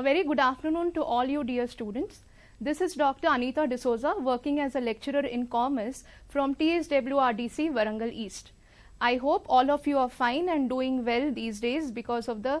A very good afternoon to all you dear students. This is Dr. Anita D'Souza working as a lecturer in commerce from TSWRDC Warangal East. I hope all of you are fine and doing well these days because of the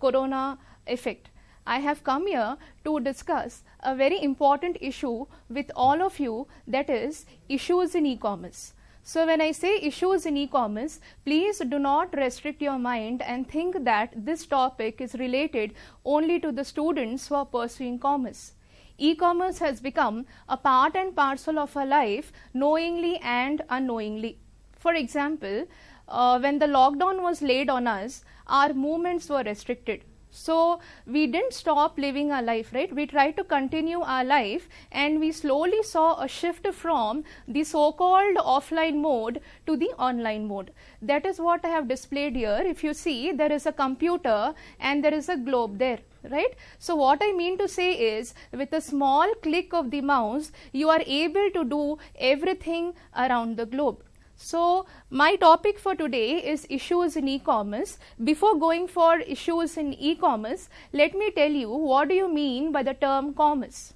corona effect. I have come here to discuss a very important issue with all of you, that is issues in e-commerce. So when I say issues in e-commerce, please do not restrict your mind and think that this topic is related only to the students who are pursuing commerce. E-commerce has become a part and parcel of our life, knowingly and unknowingly. For example, when the lockdown was laid on us, our movements were restricted. So we didn't stop living our life, right? We tried to continue our life, and we slowly saw a shift from the so-called offline mode to the online mode. That is what I have displayed here. If you see, there is a computer and there is a globe there, right? So what I mean to say is, with a small click of the mouse, you are able to do everything around the globe. So my topic for today is issues in e-commerce. Before going for issues in e-commerce, let me tell you, what do you mean by the term commerce?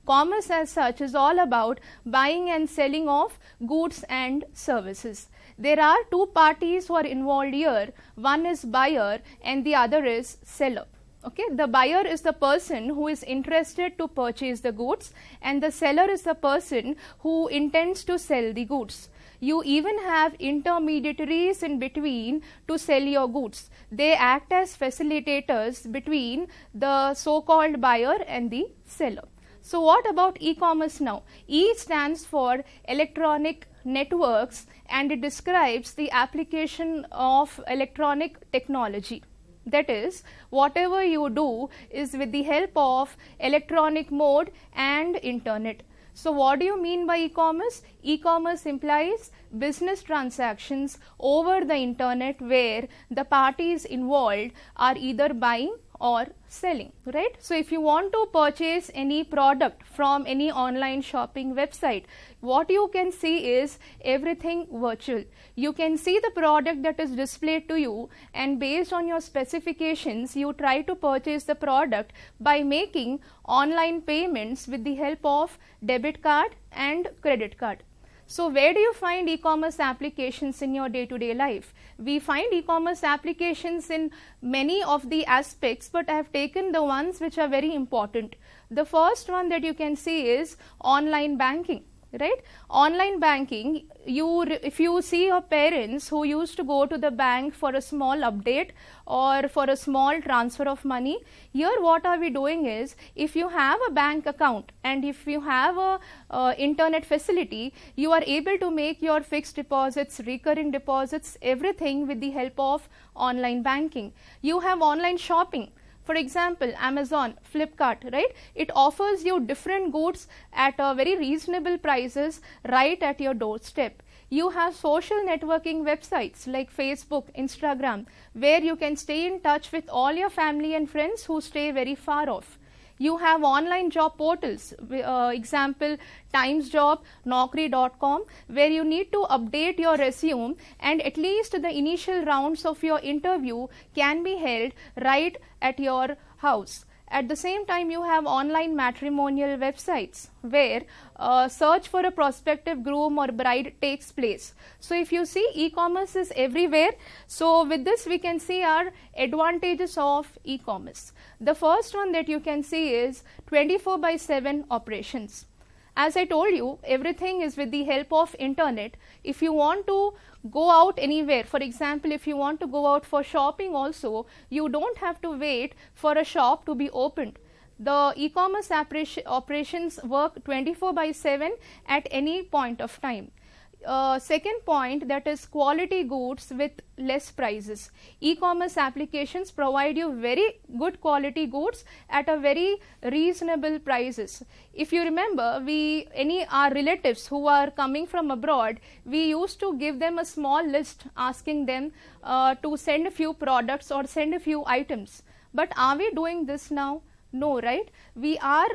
Commerce as such is all about buying and selling of goods and services. There are two parties who are involved here. One is buyer and the other is seller. Okay, the buyer is the person who is interested to purchase the goods, and the seller is the person who intends to sell the goods. You even have intermediaries in between to sell your goods. They act as facilitators between the so-called buyer and the seller. So what about e-commerce now? E stands for electronic networks, and it describes the application of electronic technology. That is, whatever you do is with the help of electronic mode and internet. So what do you mean by e-commerce? E-commerce implies business transactions over the internet where the parties involved are either buying or selling, right? So if you want to purchase any product from any online shopping website, what you can see is everything virtual. You can see the product that is displayed to you, and based on your specifications, you try to purchase the product by making online payments with the help of debit card and credit card. So where do you find e-commerce applications in your day-to-day life? We find e-commerce applications in many of the aspects, but I have taken the ones which are very important. The first one that you can see is online banking. Right? Online banking, if you see your parents who used to go to the bank for a small update or for a small transfer of money, here what are we doing is, if you have a bank account and if you have a internet facility, you are able to make your fixed deposits, recurring deposits, everything with the help of online banking. You have online shopping. For example, Amazon, Flipkart, right? It offers you different goods at a very reasonable prices right at your doorstep. You have social networking websites like Facebook, Instagram, where you can stay in touch with all your family and friends who stay very far off. You have online job portals, example TimesJob, Naukri.com, where you need to update your resume, and at least the initial rounds of your interview can be held right at your house. At the same time, you have online matrimonial websites where search for a prospective groom or bride takes place. So if you see, e-commerce is everywhere. So with this, we can see our advantages of e-commerce. The first one that you can see is 24/7 operations. As I told you, everything is with the help of internet. If you want to go out anywhere, for example, if you want to go out for shopping also, you don't have to wait for a shop to be opened. The e-commerce operations work 24/7 at any point of time. Second point, that is quality goods with less prices. E-commerce applications provide you very good quality goods at a very reasonable prices. If you remember, our relatives who are coming from abroad, we used to give them a small list asking them to send a few products or send a few items. But are we doing this now? No, right? We are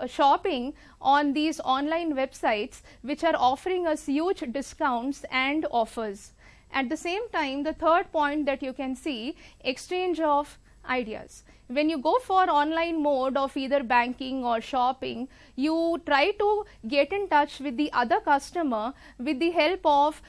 shopping on these online websites which are offering us huge discounts and offers. At the same time, the third point that you can see, exchange of ideas. When you go for online mode of either banking or shopping, you try to get in touch with the other customer with the help of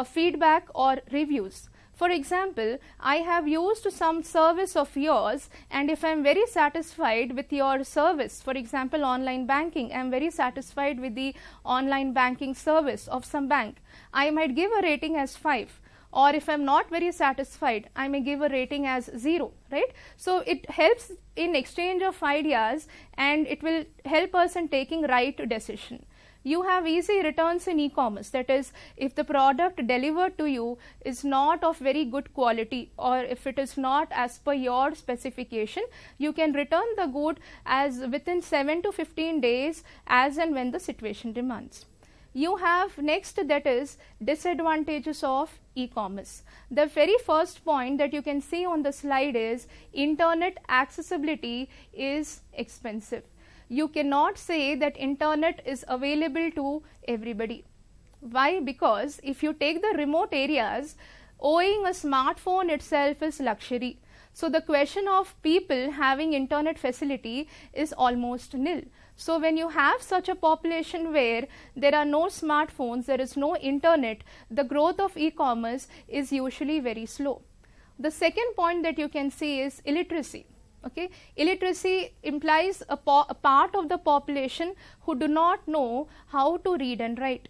feedback or reviews. For example, I have used some service of yours, and if I am very satisfied with your service, for example online banking, I am very satisfied with the online banking service of some bank, I might give a rating as 5. Or if I am not very satisfied, I may give a rating as 0, right? So it helps in exchange of ideas, and it will help us in taking right decision. You have easy returns in e-commerce, that is, if the product delivered to you is not of very good quality, or if it is not as per your specification, you can return the good as within 7 to 15 days as and when the situation demands. You have next, that is disadvantages of e-commerce. The very first point that you can see on the slide is internet accessibility is expensive. You cannot say that internet is available to everybody. Why? Because if you take the remote areas, owning a smartphone itself is luxury. So the question of people having internet facility is almost nil. So when you have such a population where there are no smartphones, there is no internet, the growth of e-commerce is usually very slow. The second point that you can see is illiteracy. Okay, illiteracy implies a part of the population who do not know how to read and write.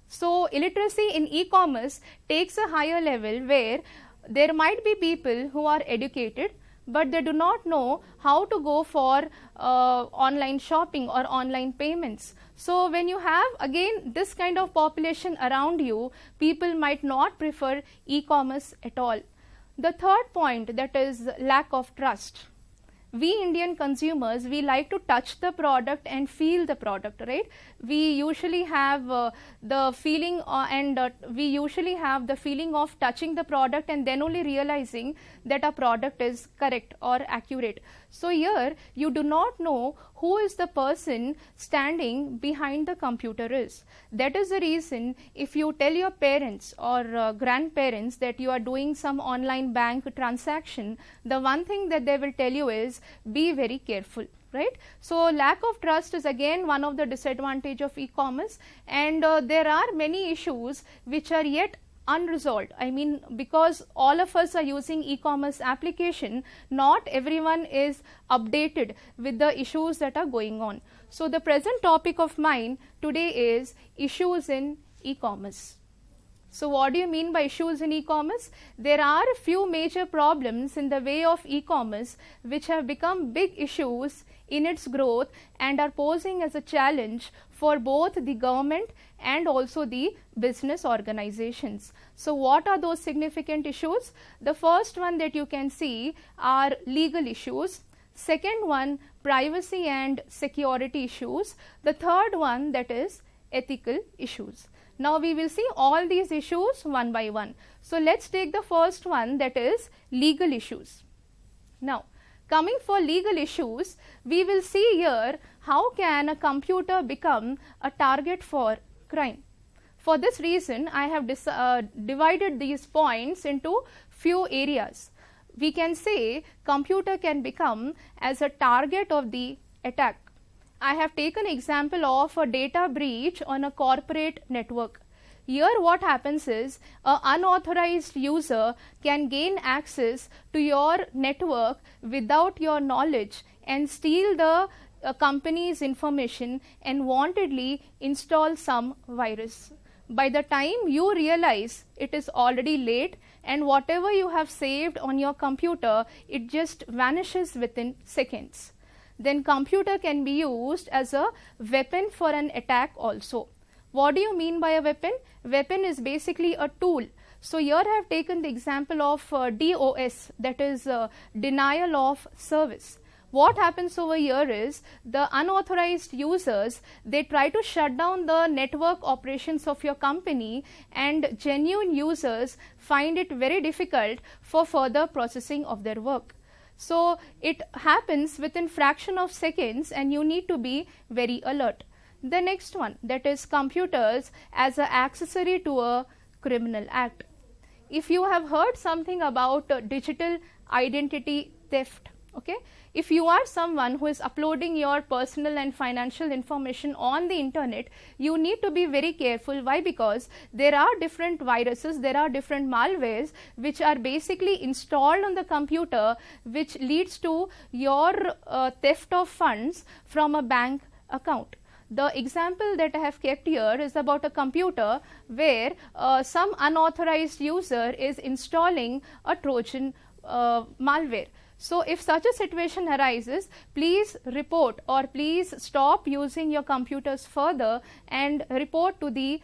So illiteracy in e-commerce takes a higher level where there might be people who are educated, but they do not know how to go for online shopping or online payments. So when you have again this kind of population around you, people might not prefer e-commerce at all. The third point, that is lack of trust. We Indian consumers, we like to touch the product and feel the product, right? We usually have the feeling we usually have the feeling of touching the product and then only realizing that a product is correct or accurate. So here you do not know who is the person standing behind the computer is. That is the reason if you tell your parents or grandparents that you are doing some online bank transaction, the one thing that they will tell you is be very careful, right? So lack of trust is again one of the disadvantage of e-commerce, and there are many issues which are yet unresolved. I mean, because all of us are using e-commerce application, not everyone is updated with the issues that are going on. So the present topic of mine today is issues in e-commerce. So what do you mean by issues in e-commerce? There are a few major problems in the way of e-commerce which have become big issues in its growth and are posing as a challenge for both the government and also the business organizations. So what are those significant issues? The first one that you can see are legal issues. Second one, privacy and security issues. The third one, that is ethical issues. Now we will see all these issues one by one. So let's take the first one, that is legal issues. Now coming for legal issues, we will see here how can a computer become a target for crime. For this reason, I have divided these points into few areas. We can say computer can become as a target of the attack. I have taken example of a data breach on a corporate network. Here what happens is an unauthorized user can gain access to your network without your knowledge and steal the company's information and wantedly install some virus. By the time you realize, it is already late, and whatever you have saved on your computer, it just vanishes within seconds. Then computer can be used as a weapon for an attack also. What do you mean by a weapon? Weapon is basically a tool. So here I have taken the example of DOS, that is denial of service. What happens over here is the unauthorized users, they try to shut down the network operations of your company, and genuine users find it very difficult for further processing of their work. So it happens within fraction of seconds and you need to be very alert. The next one, that is computers as an accessory to a criminal act. If you have heard something about digital identity theft. Okay, if you are someone who is uploading your personal and financial information on the internet, you need to be very careful. Why? Because there are different viruses, there are different malwares which are basically installed on the computer, which leads to your theft of funds from a bank account. The example that I have kept here is about a computer where some unauthorized user is installing a Trojan malware. So, if such a situation arises, please report or please stop using your computers further and report to the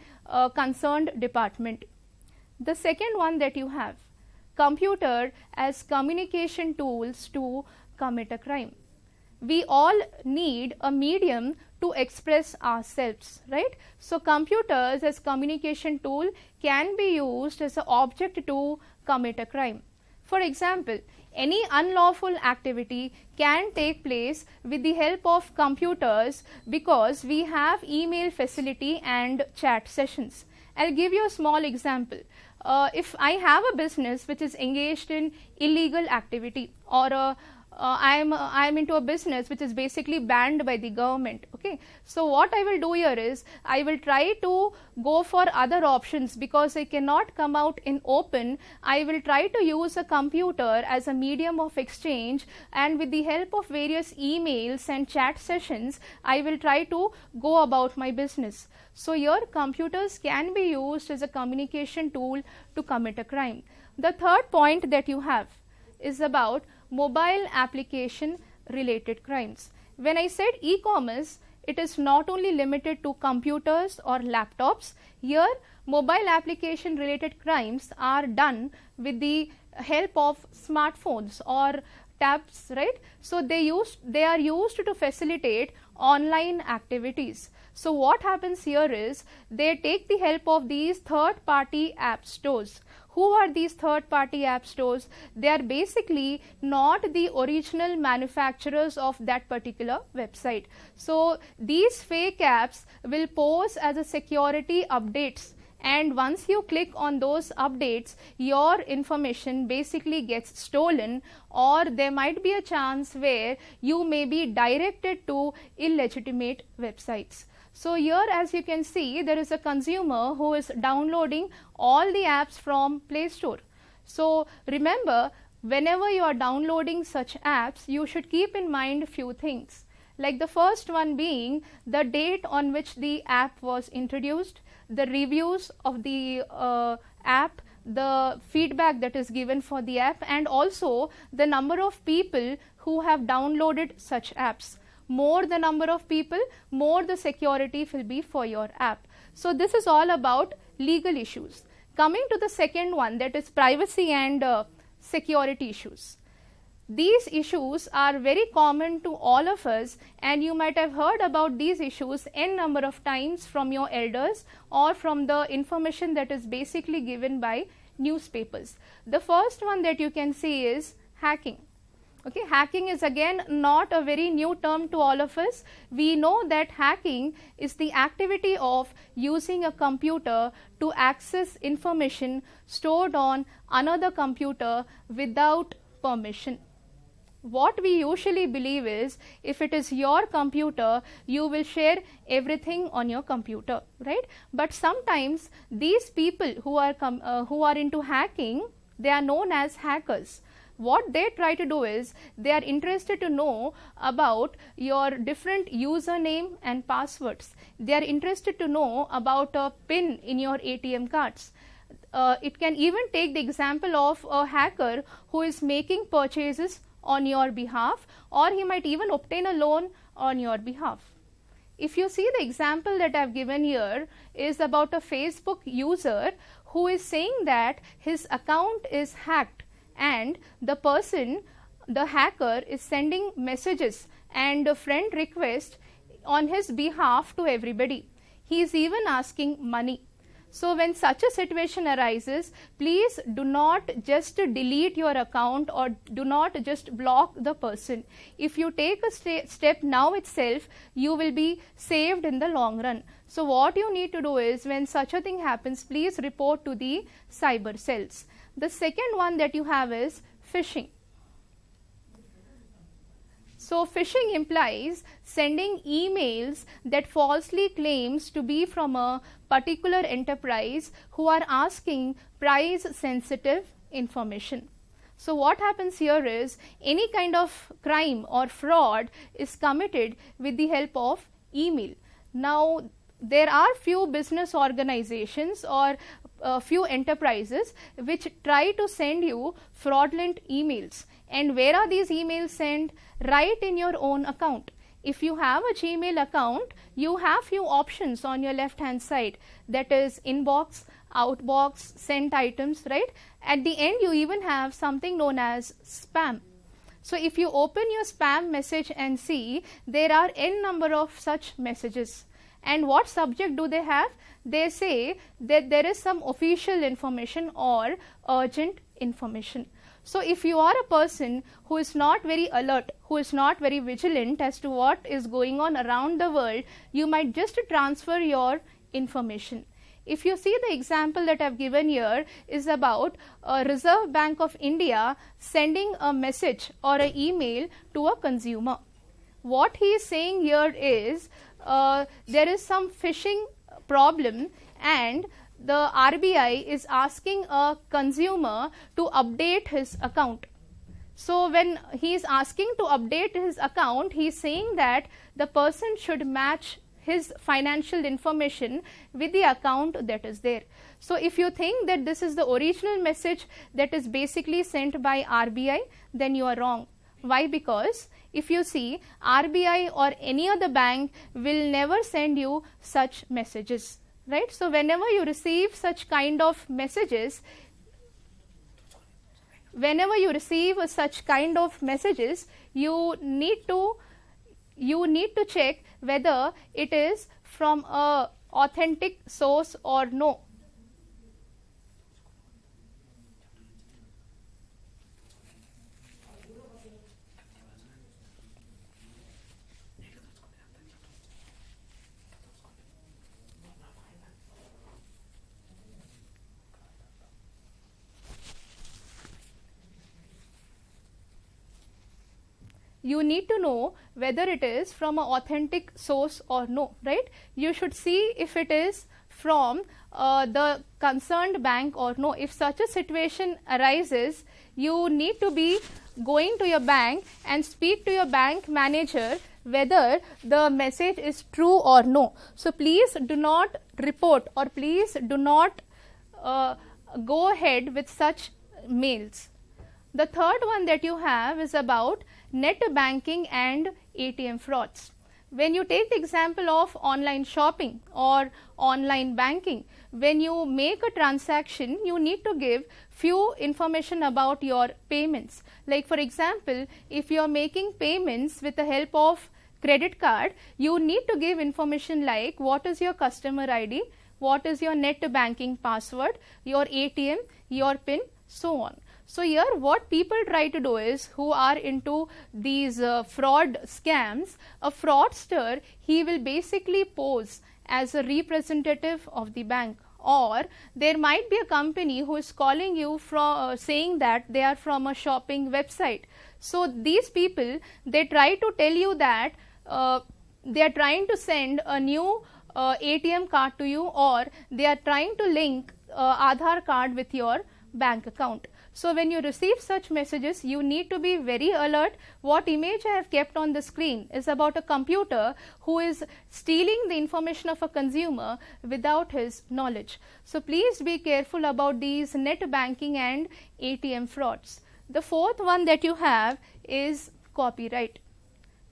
concerned department. The second one that you have, computer as communication tools to commit a crime. We all need a medium to express ourselves, right? So, computers as communication tool can be used as an object to commit a crime. For example, any unlawful activity can take place with the help of computers because we have email facility and chat sessions. I'll give you a small example. If I have a business which is engaged in illegal activity, or I'm into a business which is basically banned by the government. Okay, so what I will do here is I will try to go for other options because I cannot come out in open. I will try to use a computer as a medium of exchange, and with the help of various emails and chat sessions, I will try to go about my business. So your computers can be used as a communication tool to commit a crime. The third point that you have is about mobile application related crimes. When I said e-commerce, it is not only limited to computers or laptops. Here, mobile application related crimes are done with the help of smartphones or tabs, right? So they are used to facilitate online activities. So what happens here is they take the help of these third party app stores. Who are these third party app stores? They are basically not the original manufacturers of that particular website. So these fake apps will pose as a security updates, and once you click on those updates, your information basically gets stolen, or there might be a chance where you may be directed to illegitimate websites. So here, as you can see, there is a consumer who is downloading all the apps from Play Store. So remember, whenever you are downloading such apps, you should keep in mind few things. Like the first one being the date on which the app was introduced, the reviews of the app, the feedback that is given for the app, and also the number of people who have downloaded such apps. More the number of people, more the security will be for your app. So this is all about legal issues. Coming to the second one, that is privacy and security issues. These issues are very common to all of us, and you might have heard about these issues n number of times from your elders or from the information that is basically given by newspapers. The first one that you can see is hacking. Okay, hacking is again not a very new term to all of us. We know that hacking is the activity of using a computer to access information stored on another computer without permission. What we usually believe is, if it is your computer, you will share everything on your computer, right? But sometimes these people who are into hacking, they are known as hackers. What they try to do is, they are interested to know about your different username and passwords. They are interested to know about a PIN in your ATM cards. It can even take the example of a hacker who is making purchases on your behalf, or he might even obtain a loan on your behalf. If you see the example that I have given here is about a Facebook user who is saying that his account is hacked, and the person, the hacker, is sending messages and a friend request on his behalf to everybody. He is even asking money. So when such a situation arises, please do not just delete your account or do not just block the person. If you take a step now itself, you will be saved in the long run. So what you need to do is, when such a thing happens, please report to the cyber cells. The second one that you have is phishing. So phishing implies sending emails that falsely claims to be from a particular enterprise who are asking price sensitive information. So what happens here is any kind of crime or fraud is committed with the help of email. Now there are few business organizations or few enterprises which try to send you fraudulent emails. And where are these emails sent? Right in your own account. If you have a Gmail account, you have few options on your left hand side, that is inbox, outbox, sent items, right? At the end you even have something known as spam. So if you open your spam message and see, there are n number of such messages. And what subject do they have? They say that there is some official information or urgent information. So if you are a person who is not very alert, who is not very vigilant as to what is going on around the world, you might just transfer your information. If you see the example that I have given here is about Reserve Bank of India sending a message or an email to a consumer. What he is saying here is there is some phishing problem and the RBI is asking a consumer to update his account. So when he is asking to update his account, he is saying that the person should match his financial information with the account that is there. So if you think that this is the original message that is basically sent by RBI, then you are wrong. Why? Because if you see, RBI or any other bank will never send you such messages, right? So whenever you receive such kind of messages, you need to check whether it is from a authentic source or no. You need to know whether it is from an authentic source or no, right? You should see if it is from the concerned bank or no. If such a situation arises, you need to be going to your bank and speak to your bank manager whether the message is true or no. So please do not report or please do not go ahead with such mails. The third one that you have is about net banking and ATM frauds. When you take the example of online shopping or online banking, when you make a transaction, you need to give few information about your payments. Like for example, if you are making payments with the help of credit card, you need to give information like what is your customer ID, what is your net banking password, your ATM, your PIN, so on. So here what people try to do is, who are into these fraud scams, a fraudster, he will basically pose as a representative of the bank, or there might be a company who is calling you from saying that they are from a shopping website. So these people, they try to tell you that they are trying to send a new ATM card to you, or they are trying to link Aadhaar card with your bank account. So when you receive such messages, you need to be very alert. What image I have kept on the screen is about a computer who is stealing the information of a consumer without his knowledge. So please be careful about these net banking and ATM frauds. The fourth one that you have is copyright.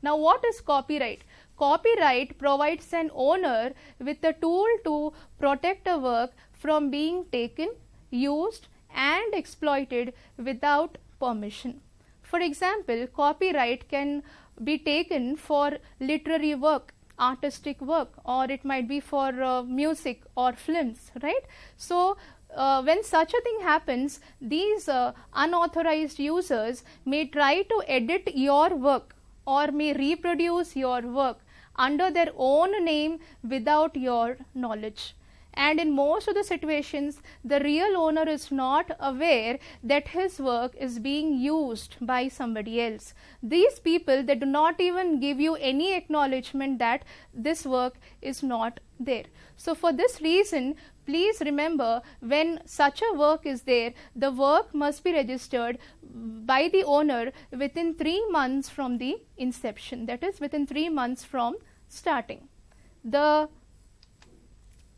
Now what is copyright? Copyright provides an owner with a tool to protect a work from being taken, used and exploited without permission. For example, copyright can be taken for literary work, artistic work, or it might be for music or films, right? So when such a thing happens, these unauthorized users may try to edit your work or may reproduce your work under their own name without your knowledge. and in most of the situations the real owner is not aware that his work is being used by somebody else. These people, they do not even give you any acknowledgement that this work is not there. So for this reason, please remember, when such a work is there, the work must be registered by the owner within 3 months from the inception, that is within 3 months from starting. The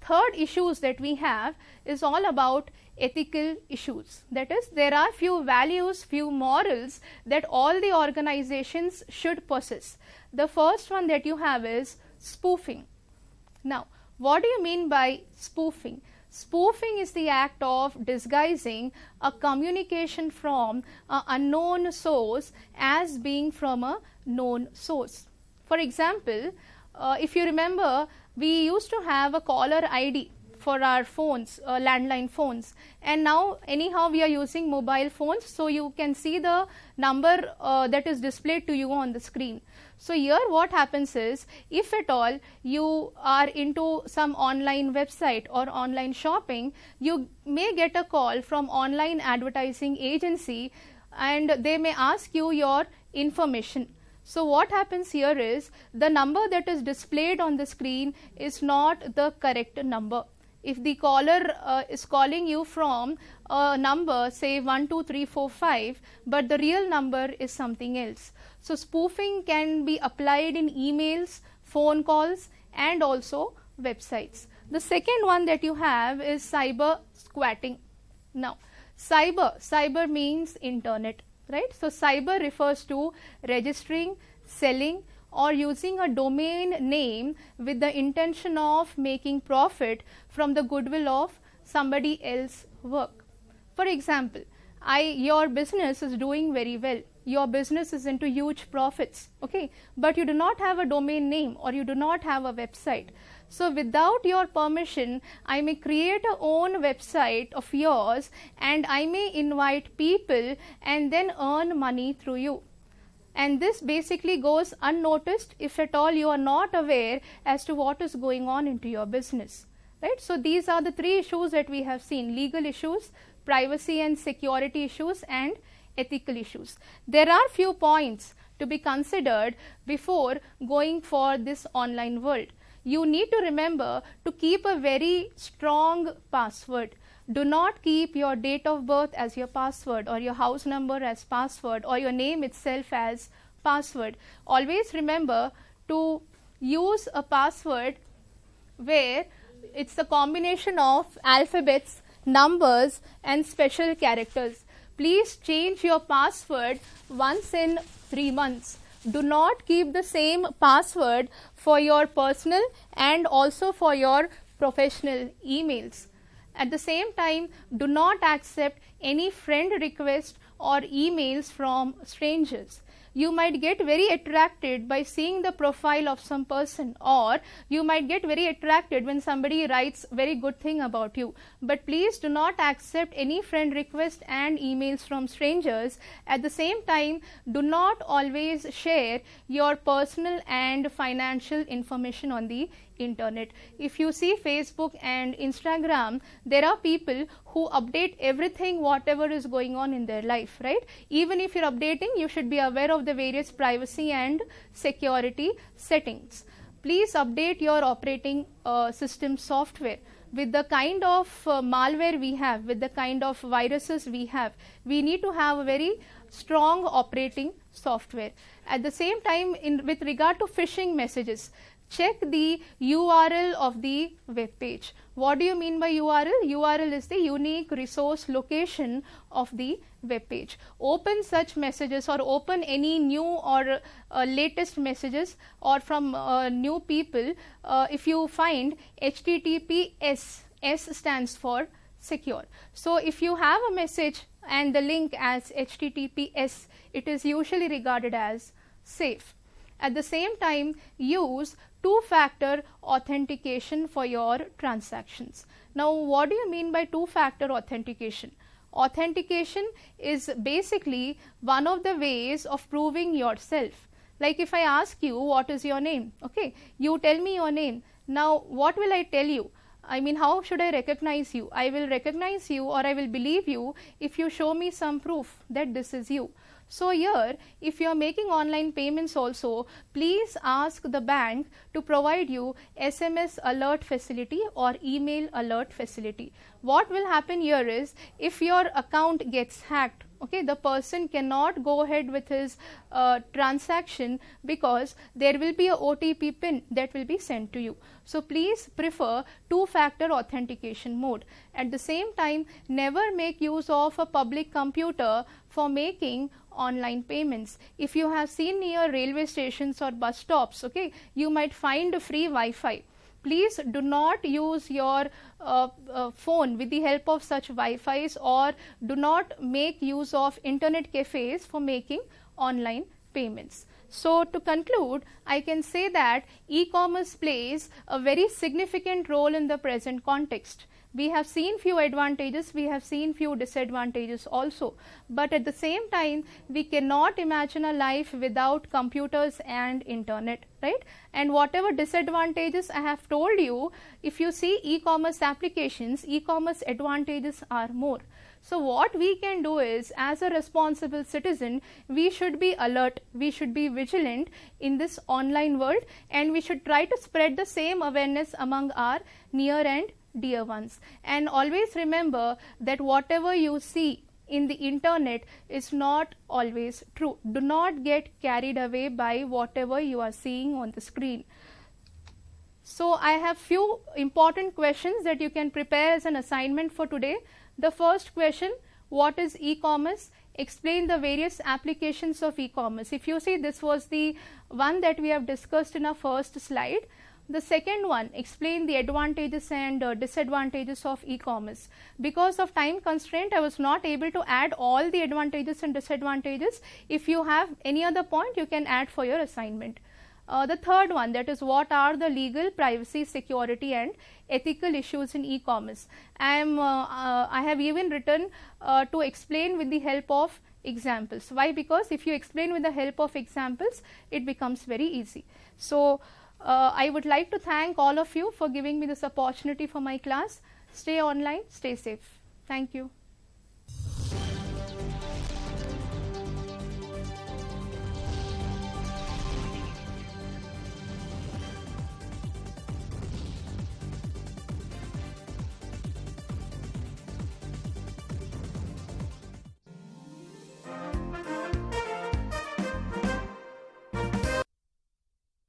third issues that we have is all about ethical issues. That is, there are few values, few morals that all the organizations should possess. The first one that you have is spoofing. Now, what do you mean by spoofing? Spoofing is the act of disguising a communication from an unknown source as being from a known source. For example, if you remember, we used to have a caller ID for our phones, landline phones, and now anyhow we are using mobile phones, so you can see the number that is displayed to you on the screen. So here what happens is, if at all you are into some online website or online shopping, you may get a call from online advertising agency and they may ask you your information. So what happens here is, the number that is displayed on the screen is not the correct number. If the caller is calling you from a number, say 12345, but the real number is something else. So spoofing can be applied in emails, phone calls, and also websites. The second one that you have is cyber squatting. Now, cyber means internet, right? So cyber refers to registering, selling, or using a domain name with the intention of making profit from the goodwill of somebody else's work. For example, your business is doing very well. Your business is into huge profits, okay, but you do not have a domain name or you do not have a website. So without your permission, I may create a own website of yours and I may invite people and then earn money through you. And this basically goes unnoticed if at all you are not aware as to what is going on into your business, right? So these are the three issues that we have seen: legal issues, privacy and security issues, and ethical issues. There are few points to be considered before going for this online world. You need to remember to keep a very strong password. Do not keep your date of birth as your password, or your house number as password, or your name itself as password. Always remember to use a password where it's a combination of alphabets, numbers, and special characters. Please change your password once in 3 months. Do not keep the same password for your personal and also for your professional emails. At the same time, do not accept any friend request or emails from strangers. You might get very attracted by seeing the profile of some person, or you might get very attracted when somebody writes very good thing about you. But please do not accept any friend request and emails from strangers. At the same time, do not always share your personal and financial information on the internet. If you see Facebook and Instagram, there are people who update everything whatever is going on in their life, right? Even if you're updating, you should be aware of the various privacy and security settings. Please update your operating system software. With the kind of malware we have, with the kind of viruses we have, we need to have a very strong operating software. At the same time, with regard to phishing messages, check the URL of the web page. What do you mean by URL? URL is the unique resource location of the web page. Open such messages or open any new or latest messages or from new people if you find HTTPS. S stands for secure. So if you have a message and the link as HTTPS, it is usually regarded as safe. At the same time, use two-factor authentication for your transactions. Now, what do you mean by two-factor authentication? Authentication is basically one of the ways of proving yourself. Like if I ask you, what is your name? Okay, you tell me your name. Now, what will I tell you? I mean, how should I recognize you? I will recognize you, or I will believe you if you show me some proof that this is you. So here, if you are making online payments also, please ask the bank to provide you SMS alert facility or email alert facility. What will happen here is, if your account gets hacked, okay, the person cannot go ahead with his transaction, because there will be a OTP pin that will be sent to you. So please prefer two-factor authentication mode. At the same time, never make use of a public computer for making online payments. If you have seen near railway stations or bus stops, okay, you might find free Wi-Fi. Please do not use your phone with the help of such Wi-Fis, or do not make use of internet cafes for making online payments. So to conclude, I can say that e-commerce plays a very significant role in the present context. We have seen few advantages, we have seen few disadvantages also, but at the same time, we cannot imagine a life without computers and internet, right? And whatever disadvantages I have told you, if you see e-commerce applications, e-commerce advantages are more. So what we can do is, as a responsible citizen, we should be alert, we should be vigilant in this online world, and we should try to spread the same awareness among our near and dear ones. And always remember that whatever you see in the internet is not always true. Do not get carried away by whatever you are seeing on the screen. So I have few important questions that you can prepare as an assignment for today. The first question: what is e-commerce? Explain the various applications of e-commerce. If you see, this was the one that we have discussed in our first slide. The second one, explain the advantages and disadvantages of e-commerce. Because of time constraint, I was not able to add all the advantages and disadvantages. If you have any other point, you can add for your assignment. The third one, that is, what are the legal, privacy, security and ethical issues in e-commerce. I have even written to explain with the help of examples. Why? Because if you explain with the help of examples, it becomes very easy. So I would like to thank all of you for giving me this opportunity for my class. Stay online, stay safe. Thank you.